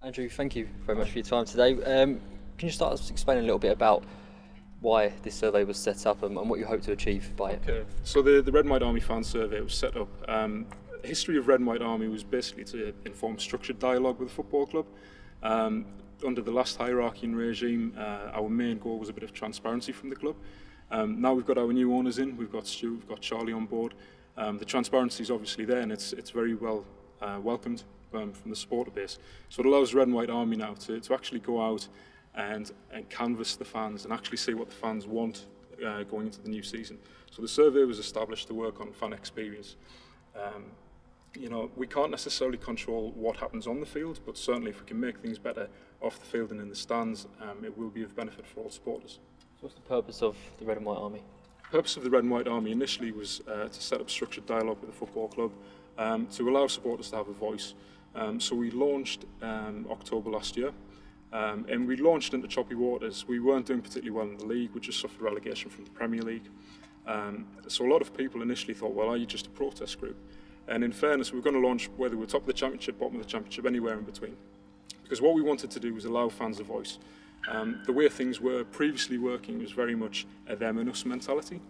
Andrew, thank you very much for your time today. Can you start explaining a little bit about why this survey was set up and what you hope to achieve by it? Okay, so the Red and White Army fan survey was set up. The history of Red and White Army was basically to inform structured dialogue with the football club. Under the last hierarchy and regime, our main goal was a bit of transparency from the club. Now we've got our new owners in, we've got Stu, we've got Charlie on board. The transparency is obviously there, and it's very well welcomed from the supporter base. So it allows Red and White Army now to actually go out and canvass the fans and actually see what the fans want going into the new season. So the survey was established to work on fan experience. We can't necessarily control what happens on the field, but certainly if we can make things better off the field and in the stands, it will be of benefit for all supporters. So what's the purpose of the Red and White Army? The purpose of the Red and White Army initially was to set up structured dialogue with the football club, to allow supporters to have a voice. So we launched October last year, and we launched into choppy waters. We weren't doing particularly well in the league, we just suffered relegation from the Premier League. So a lot of people initially thought, well, are you just a protest group? And in fairness, we were going to launch whether we were top of the championship, bottom of the championship, anywhere in between. Because what we wanted to do was allow fans a voice. The way things were previously working was very much a them and us mentality.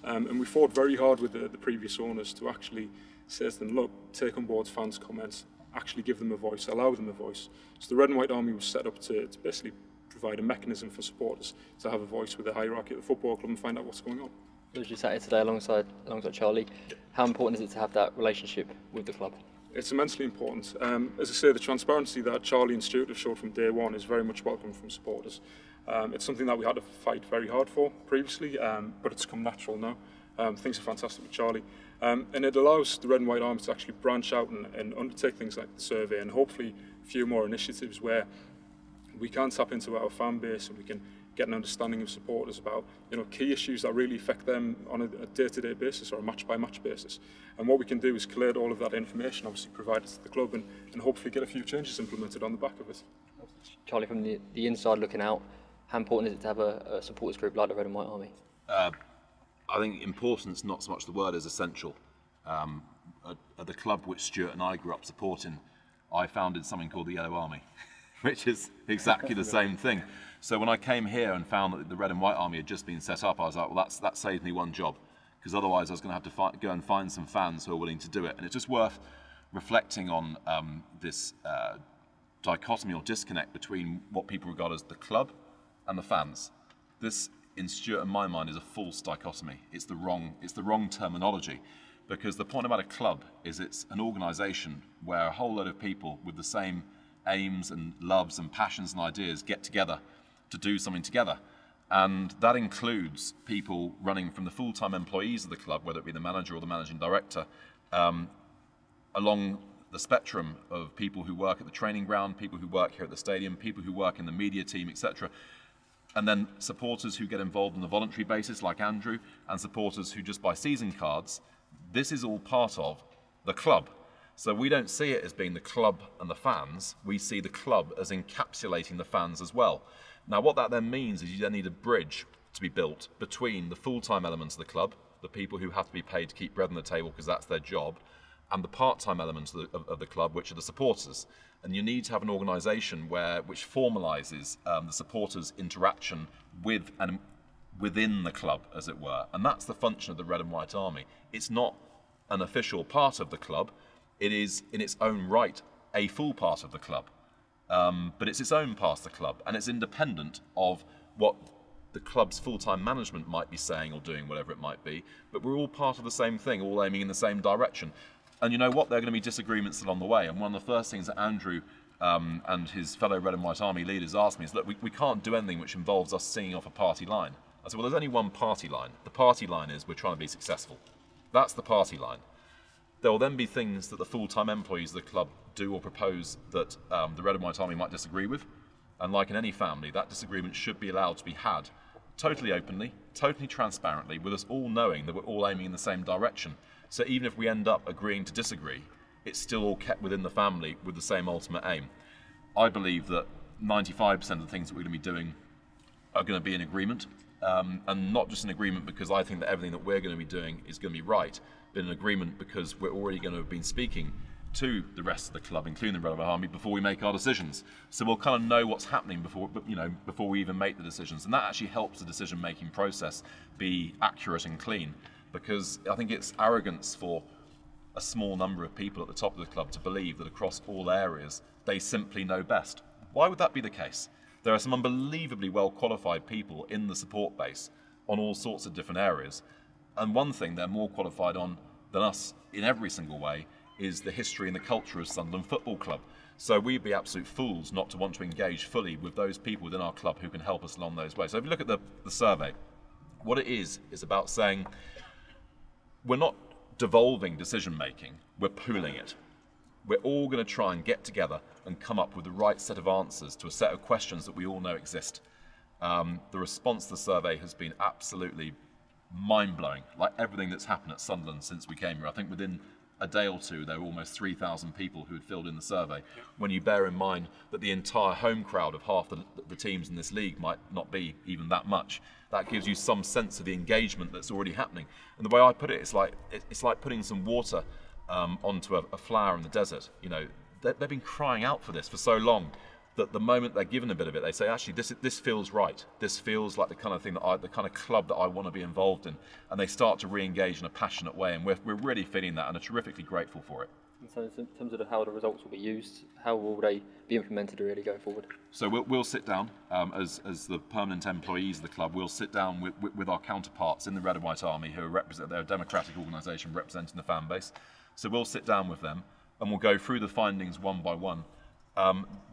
And we fought very hard with the previous owners to actually say to them, look, take on board fans' comments, actually give them a voice, allow them a voice. So the Red and White Army was set up to basically provide a mechanism for supporters to have a voice with the hierarchy at the football club and find out what's going on. As you sat here today alongside Charlie, how important is it to have that relationship with the club? It's immensely important. As I say, the transparency that Charlie and Stuart have showed from day one is very much welcome from supporters. It's something that we had to fight very hard for previously, but it's come natural now. Things are fantastic with Charlie. And it allows the Red and White Army to actually branch out and undertake things like the survey and hopefully a few more initiatives where we can tap into our fan base and we can get an understanding of supporters about key issues that really affect them on a day-to-day basis or a match-by-match basis. And what we can do is collate all of that information, obviously provide it to the club and hopefully get a few changes implemented on the back of it. Charlie, from the inside looking out, how important is it to have a supporters group like the Red and White Army? I think importance, not so much the word, is essential. At the club which Stuart and I grew up supporting, I founded something called the Yellow Army, which is exactly the same thing. So when I came here and found that the Red and White Army had just been set up, I was like, well, that saved me one job, because otherwise I was going to have to go and find some fans who are willing to do it. And it's just worth reflecting on this dichotomy or disconnect between what people regard as the club and the fans. This, in Stuart and my mind, is a false dichotomy. It's the wrong terminology, because the point about a club is it's an organisation where a whole load of people with the same aims and loves and passions and ideas get together to do something together. And that includes people running from the full-time employees of the club, whether it be the manager or the managing director, along the spectrum of people who work at the training ground, people who work here at the stadium, people who work in the media team, etc. And then supporters who get involved on a voluntary basis, like Andrew, and supporters who just buy season cards. This is all part of the club. So we don't see it as being the club and the fans, we see the club as encapsulating the fans as well. Now what that then means is you then need a bridge to be built between the full-time elements of the club, the people who have to be paid to keep bread on the table because that's their job, and the part-time elements of the club, which are the supporters. And you need to have an organisation which formalises the supporters' interaction with and within the club, as it were. And that's the function of the Red and White Army. It's not an official part of the club. It is, in its own right, a full part of the club. But it's its own part of the club, and it's independent of what the club's full-time management might be saying or doing, whatever it might be. But we're all part of the same thing, all aiming in the same direction. And you know what? There are going to be disagreements along the way. And one of the first things that Andrew and his fellow Red and White Army leaders asked me is, look, we can't do anything which involves us singing off a party line. I said, well, there's only one party line. The party line is we're trying to be successful. That's the party line. There will then be things that the full-time employees of the club do or propose that the Red and White Army might disagree with. And like in any family, that disagreement should be allowed to be had totally openly, totally transparently, with us all knowing that we're all aiming in the same direction. So even if we end up agreeing to disagree, it's still all kept within the family with the same ultimate aim. I believe that 95% of the things that we're going to be doing are going to be in agreement. And not just an agreement because I think that everything that we're going to be doing is going to be right, but an agreement because we're already going to have been speaking to the rest of the club, including the Red White Army, before we make our decisions. So we'll kind of know what's happening before we even make the decisions, and that actually helps the decision-making process be accurate and clean. Because I think it's arrogance for a small number of people at the top of the club to believe that across all areas they simply know best. Why would that be the case? There are some unbelievably well qualified people in the support base on all sorts of different areas, and one thing they're more qualified on than us in every single way is the history and the culture of Sunderland Football Club. So we'd be absolute fools not to want to engage fully with those people within our club who can help us along those ways. So if you look at the survey, what it is about saying we're not devolving decision making, we're pooling it. We're all going to try and get together and come up with the right set of answers to a set of questions that we all know exist. The response to the survey has been absolutely mind-blowing, like everything that's happened at Sunderland since we came here. I think within a day or two there were almost 3,000 people who had filled in the survey. When you bear in mind that the entire home crowd of half the teams in this league might not be even that much, that gives you some sense of the engagement that's already happening. And the way I put it, it's like putting some water onto a flower in the desert. You know, they've been crying out for this for so long that the moment they're given a bit of it, they say, actually, this feels right. This feels like the kind of thing the kind of club that I want to be involved in. And they start to re-engage in a passionate way, and we're really feeling that and are terrifically grateful for it. And so in terms of how the results will be used, how will they be implemented really going forward? So we'll sit down, as the permanent employees of the club, we'll sit down with our counterparts in the Red and White Army, who they're a democratic organisation representing the fan base. So we'll sit down with them and we'll go through the findings one by one.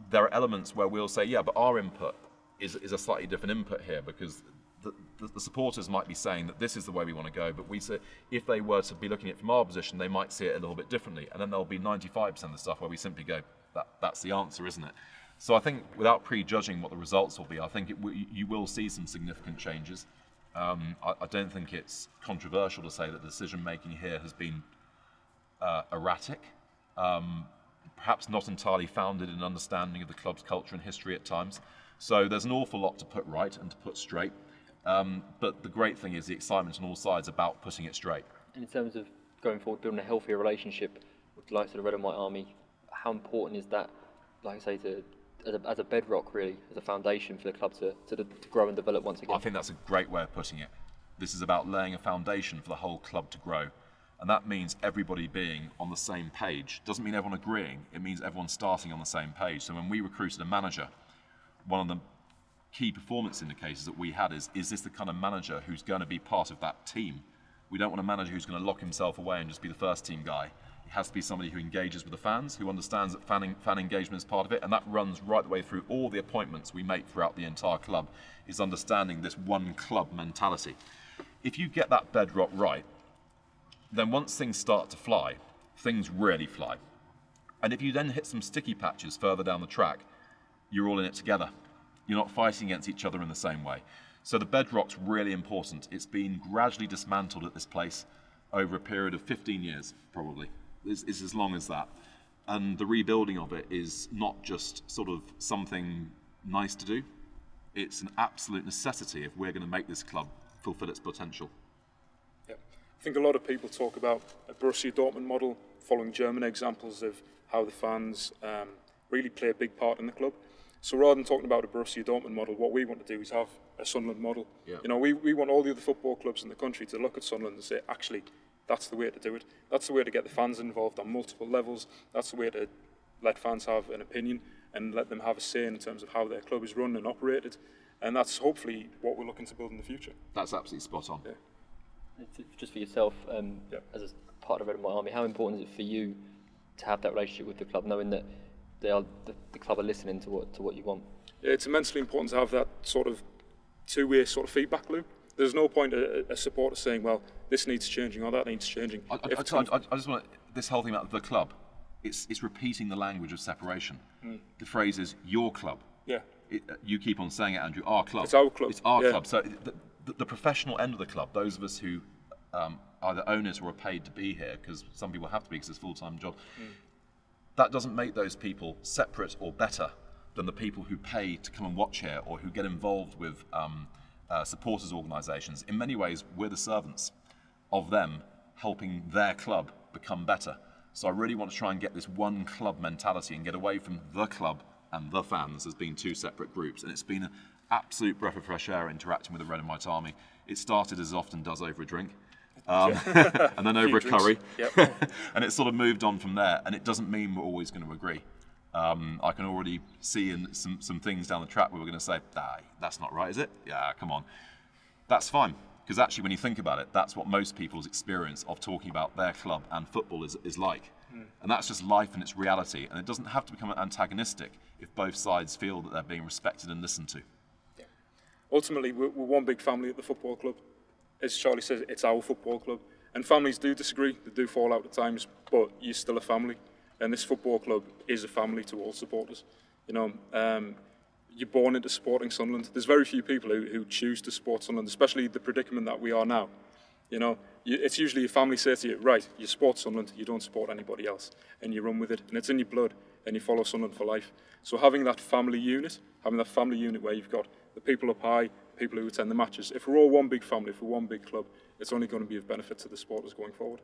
There are elements where we'll say, yeah, but our input is a slightly different input here, because the supporters might be saying that this is the way we want to go, but we say if they were to be looking at it from our position, they might see it a little bit differently, and then there'll be 95% of the stuff where we simply go, that's the answer, isn't it? So I think, without prejudging what the results will be, I think you will see some significant changes. I don't think it's controversial to say that the decision making here has been erratic. Perhaps not entirely founded in understanding of the club's culture and history at times. So there's an awful lot to put right and to put straight. But the great thing is the excitement on all sides about putting it straight. And in terms of going forward, building a healthier relationship with the likes of the Red and White Army, how important is that, like I say, as a bedrock really, as a foundation for the club to grow and develop once again? I think that's a great way of putting it. This is about laying a foundation for the whole club to grow. And that means everybody being on the same page. Doesn't mean everyone agreeing, it means everyone starting on the same page. So when we recruited a manager, one of the key performance indicators that we had is this the kind of manager who's going to be part of that team? We don't want a manager who's going to lock himself away and just be the first team guy. It has to be somebody who engages with the fans, who understands that fan engagement is part of it, and that runs right the way through all the appointments we make throughout the entire club, is understanding this one club mentality. If you get that bedrock right, then once things start to fly, things really fly. And if you then hit some sticky patches further down the track, you're all in it together. You're not fighting against each other in the same way. So the bedrock's really important. It's been gradually dismantled at this place over a period of 15 years, probably. It's as long as that. And the rebuilding of it is not just sort of something nice to do. It's an absolute necessity if we're going to make this club fulfill its potential. I think a lot of people talk about a Borussia Dortmund model, following German examples of how the fans really play a big part in the club. So rather than talking about a Borussia Dortmund model, what we want to do is have a Sunderland model. Yeah. You know, we want all the other football clubs in the country to look at Sunderland and say, actually, that's the way to do it. That's the way to get the fans involved on multiple levels. That's the way to let fans have an opinion and let them have a say in terms of how their club is run and operated. And that's hopefully what we're looking to build in the future. That's absolutely spot on. Yeah. Just for yourself, as a part of Red and White Army, how important is it for you to have that relationship with the club, knowing that the club are listening to what you want? Yeah, it's immensely important to have that sort of two-way sort of feedback loop. There's no point a supporter saying, well, this needs changing or that needs changing. I just want this whole thing about the club. It's repeating the language of separation. The phrase is your club. Yeah. You keep on saying it, Andrew. Our club. It's our club. It's our club. So the professional end of the club, those of us who either own it or are paid to be here, because some people have to be because it's a full-time job, that doesn't make those people separate or better than the people who pay to come and watch here or who get involved with supporters organisations. In many ways, we're the servants of them helping their club become better. So I really want to try and get this one club mentality and get away from the club and the fans as being two separate groups. And it's been an absolute breath of fresh air interacting with the Red and White Army. It started, as often does, over a drink. And then over a curry. Yep. And it sort of moved on from there. And it doesn't mean we're always going to agree. I can already see in some things down the track where we're going to say, that's not right, is it? Yeah, come on. That's fine. Because actually, when you think about it, that's what most people's experience of talking about their club and football is like. And that's just life and its reality. And it doesn't have to become antagonistic if both sides feel that they're being respected and listened to. Yeah. Ultimately, we're one big family at the football club. As Charlie says, it's our football club. And families do disagree, they do fall out at times, but you're still a family. And this football club is a family to all supporters. You know, you're born into supporting Sunderland. There's very few people who choose to support Sunderland, especially the predicament that we are now. You know, it's usually your family says to you, right, you support Sunderland, you don't support anybody else, and you run with it, and it's in your blood, and you follow Sunderland for life. So having that family unit where you've got the people up high, people who attend the matches, if we're all one big family, if we're one big club, it's only going to be of benefit to the supporters going forward.